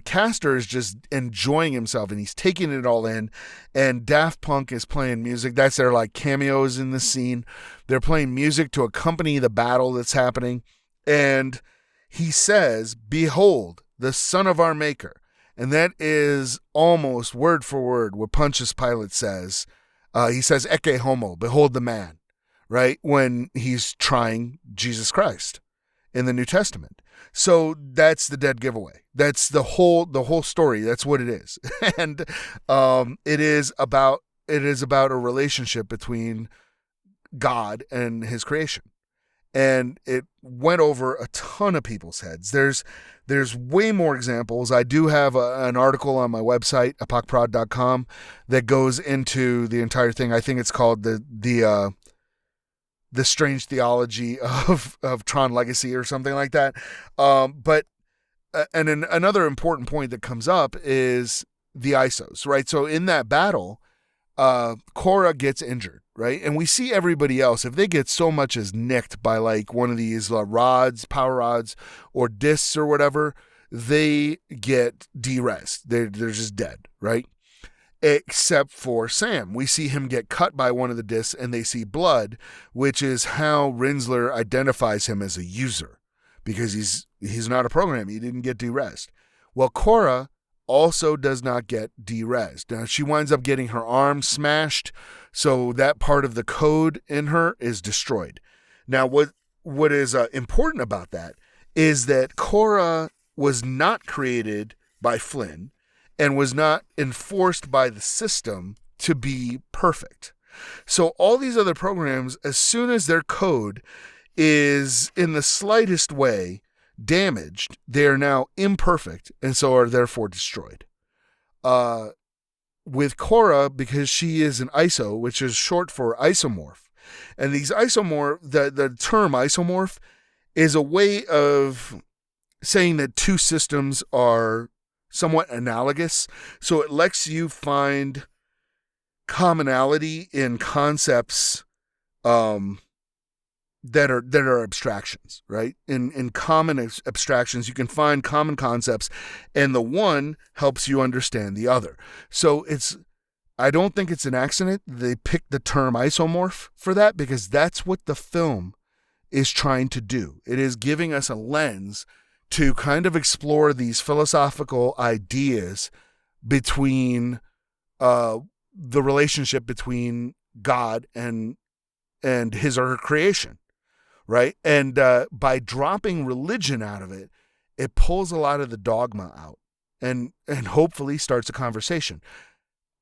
Castor is just enjoying himself, and he's taking it all in, and Daft Punk is playing music. That's their like cameos in the scene. They're playing music to accompany the battle that's happening, and he says, "Behold, the son of our maker." And that is almost word for word what Pontius Pilate says. He says, "Ecce homo, behold the man," right? When he's trying Jesus Christ in the New Testament. So that's the dead giveaway. That's the whole story. That's what it is. And it is about a relationship between God and his creation. And it went over a ton of people's heads. There's way more examples. I do have an article on my website, epocprod.com, that goes into the entire thing. I think it's called the strange theology of Tron Legacy or something like that. But another important point that comes up is the ISOs, right? So in that battle, Cora gets injured, right? And we see everybody else, if they get so much as nicked by like one of these rods, power rods, or discs or whatever, they get de-res. They're just dead, right? except for Sam. We see him get cut by one of the discs and they see blood, which is how Rinsler identifies him as a user, because he's not a program. He didn't get derezzed. Well, Cora also does not get derezzed. Now, she winds up getting her arm smashed, so that part of the code in her is destroyed. Now, what is important about that is that Cora was not created by Flynn and was not enforced by the system to be perfect. So all these other programs, as soon as their code is in the slightest way damaged, they are now imperfect and so are therefore destroyed. With Cora, because she is an ISO, which is short for isomorph, and these isomorph, the term isomorph is a way of saying that two systems are somewhat analogous. So it lets you find commonality in concepts that are abstractions, right? In common abstractions, you can find common concepts, and the one helps you understand the other. So I don't think it's an accident they picked the term isomorph for that, because that's what the film is trying to do. It is giving us a lens to kind of explore these philosophical ideas between the relationship between God and his or her creation, right? And by dropping religion out of it, it pulls a lot of the dogma out and hopefully starts a conversation.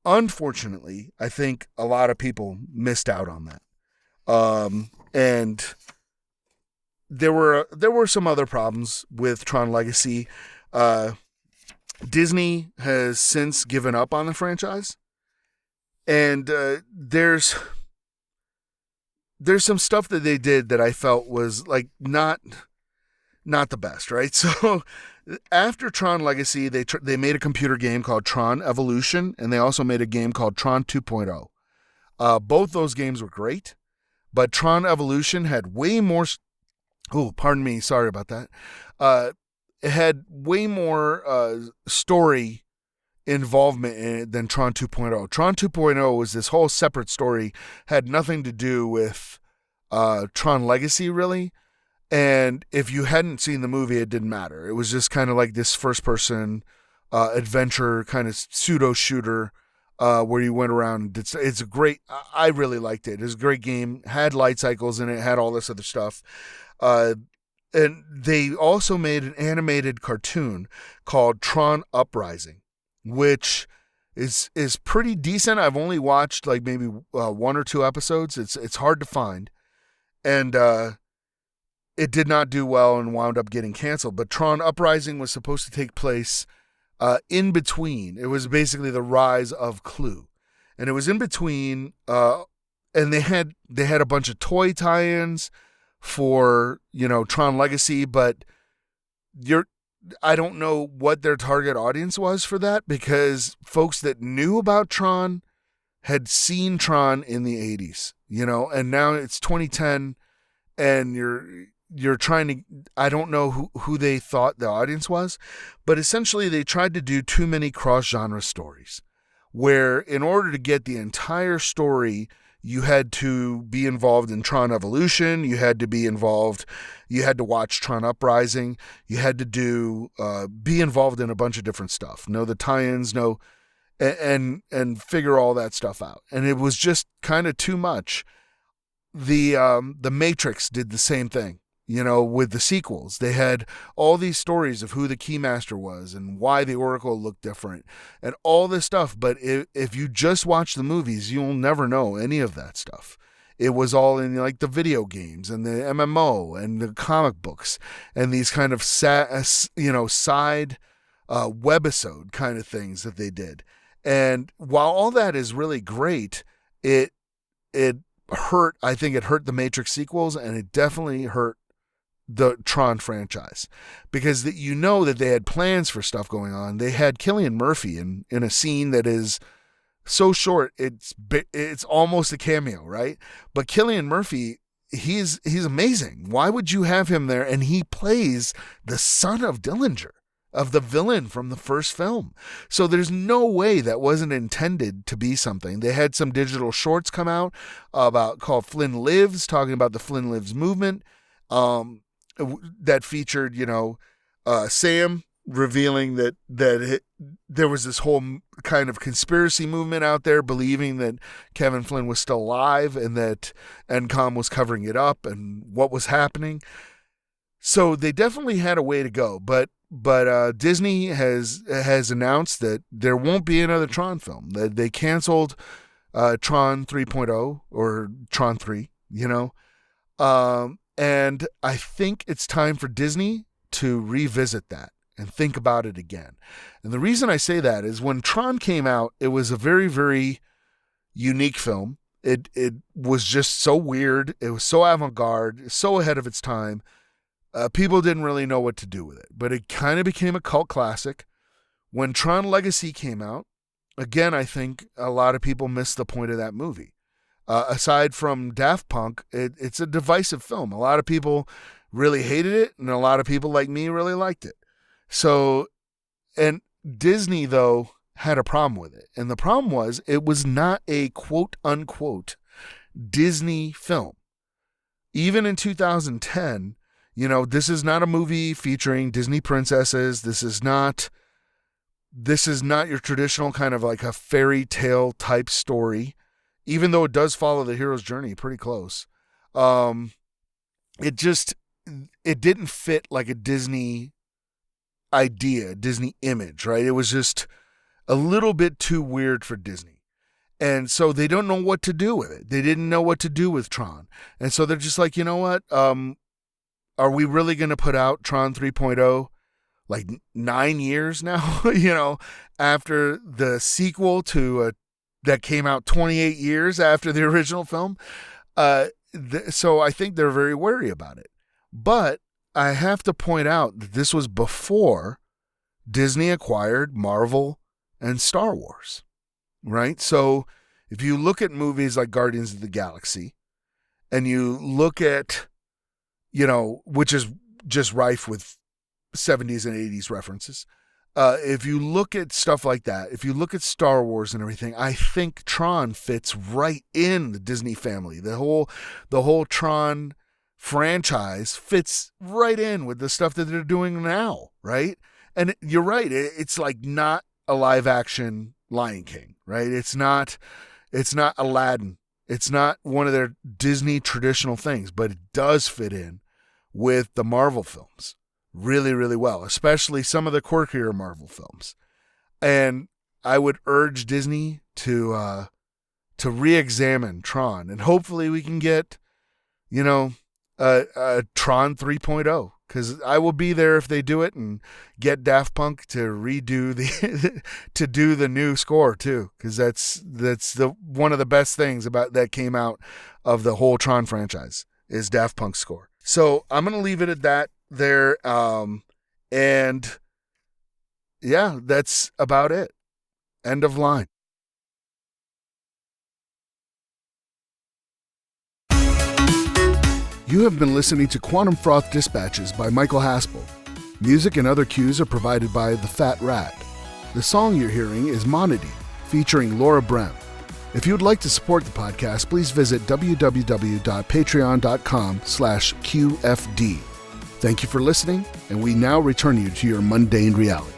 Unfortunately, I think a lot of people missed out on that. And there were some other problems with Tron Legacy. Disney has since given up on the franchise, and there's some stuff that they did that I felt was like not the best, right? So after Tron Legacy, they made a computer game called Tron Evolution, and they also made a game called Tron 2.0. Both those games were great, but Tron Evolution had way more. Oh, pardon me. Sorry about that. It had way more story involvement in it than Tron 2.0. Tron 2.0 was this whole separate story, had nothing to do with Tron Legacy, really. And if you hadn't seen the movie, it didn't matter. It was just kind of like this first-person adventure kind of pseudo-shooter where you went around. It's a great. I really liked it. It was a great game. Had light cycles in it. Had all this other stuff. And they also made an animated cartoon called Tron Uprising, which is pretty decent. I've only watched like maybe 1 or 2 episodes. It's hard to find, and it did not do well and wound up getting canceled. But Tron Uprising was supposed to take place in between. It was basically the rise of Clue, and it was in between. And they had a bunch of toy tie-ins for Tron Legacy, but I don't know what their target audience was for that, because folks that knew about Tron had seen Tron in the 80s, and now it's 2010, and you're trying to, I don't know who they thought the audience was, but essentially they tried to do too many cross-genre stories, where in order to get the entire story, you had to be involved in Tron Evolution. You had to watch Tron Uprising. You had to be involved in a bunch of different stuff. Know the tie-ins, and figure all that stuff out. And it was just kind of too much. The Matrix did the same thing. With the sequels, they had all these stories of who the Keymaster was and why the Oracle looked different and all this stuff. But if you just watch the movies, you'll never know any of that stuff. It was all in like the video games and the MMO and the comic books and these kind of side webisode kind of things that they did. And while all that is really great, it hurt. I think it hurt the Matrix sequels, and it definitely hurt the Tron franchise, because that that they had plans for stuff going on. They had Cillian Murphy in a scene that is so short, it's almost a cameo, right? But Cillian Murphy, he's amazing. Why would you have him there? And he plays the son of Dillinger. of the villain from the first film. So there's no way that wasn't intended to be something. They had some digital shorts come out called Flynn Lives, talking about the Flynn Lives movement, that featured, Sam revealing that there was this whole kind of conspiracy movement out there believing that Kevin Flynn was still alive and that NCOM was covering it up and what was happening. So they definitely had a way to go, but Disney has announced that there won't be another Tron film. That they canceled Tron 3.0 or Tron 3, and I think it's time for Disney to revisit that and think about it again. And the reason I say that is when Tron came out, it was a very, very unique film. It was just so weird. It was so avant-garde, so ahead of its time. People didn't really know what to do with it, but it kind of became a cult classic. When Tron Legacy came out, again, I think a lot of people missed the point of that movie. Aside from Daft Punk, it's a divisive film. A lot of people really hated it, and a lot of people like me really liked it. So, and Disney, though, had a problem with it. And the problem was it was not a quote-unquote Disney film. Even in 2010, this is not a movie featuring Disney princesses. This is not your traditional kind of like a fairy tale type story, even though it does follow the hero's journey pretty close. It didn't fit like a Disney idea, Disney image, right? It was just a little bit too weird for Disney. And so they don't know what to do with it. They didn't know what to do with Tron. And so they're just like, you know what? Are we really going to put out Tron 3.0 like 9 years now, after the sequel to that came out 28 years after the original film? So I think they're very wary about it. But I have to point out that this was before Disney acquired Marvel and Star Wars, right? So if you look at movies like Guardians of the Galaxy and you look at, which is just rife with 70s and 80s references. If you look at stuff like that, if you look at Star Wars and everything, I think Tron fits right in the Disney family. The whole Tron franchise fits right in with the stuff that they're doing now, right? And you're right, it's like not a live action Lion King, right? It's not Aladdin. It's not one of their Disney traditional things, but it does fit in with the Marvel films really, really well, especially some of the quirkier Marvel films. And I would urge Disney to re-examine Tron, and hopefully we can get, a Tron 3.0, because I will be there if they do it, and get Daft Punk to redo to do the new score too, because that's the one of the best things about that came out of the whole Tron franchise is Daft Punk's score. So I'm gonna leave it at that there, and yeah, that's about it. End of line. You have been listening to Quantum Froth Dispatches by Michael Haspel. Music and other cues are provided by The Fat Rat. The song you're hearing is Monody, featuring Laura Brem. If you would like to support the podcast, please visit www.patreon.com/QFD. Thank you for listening, and we now return you to your mundane reality.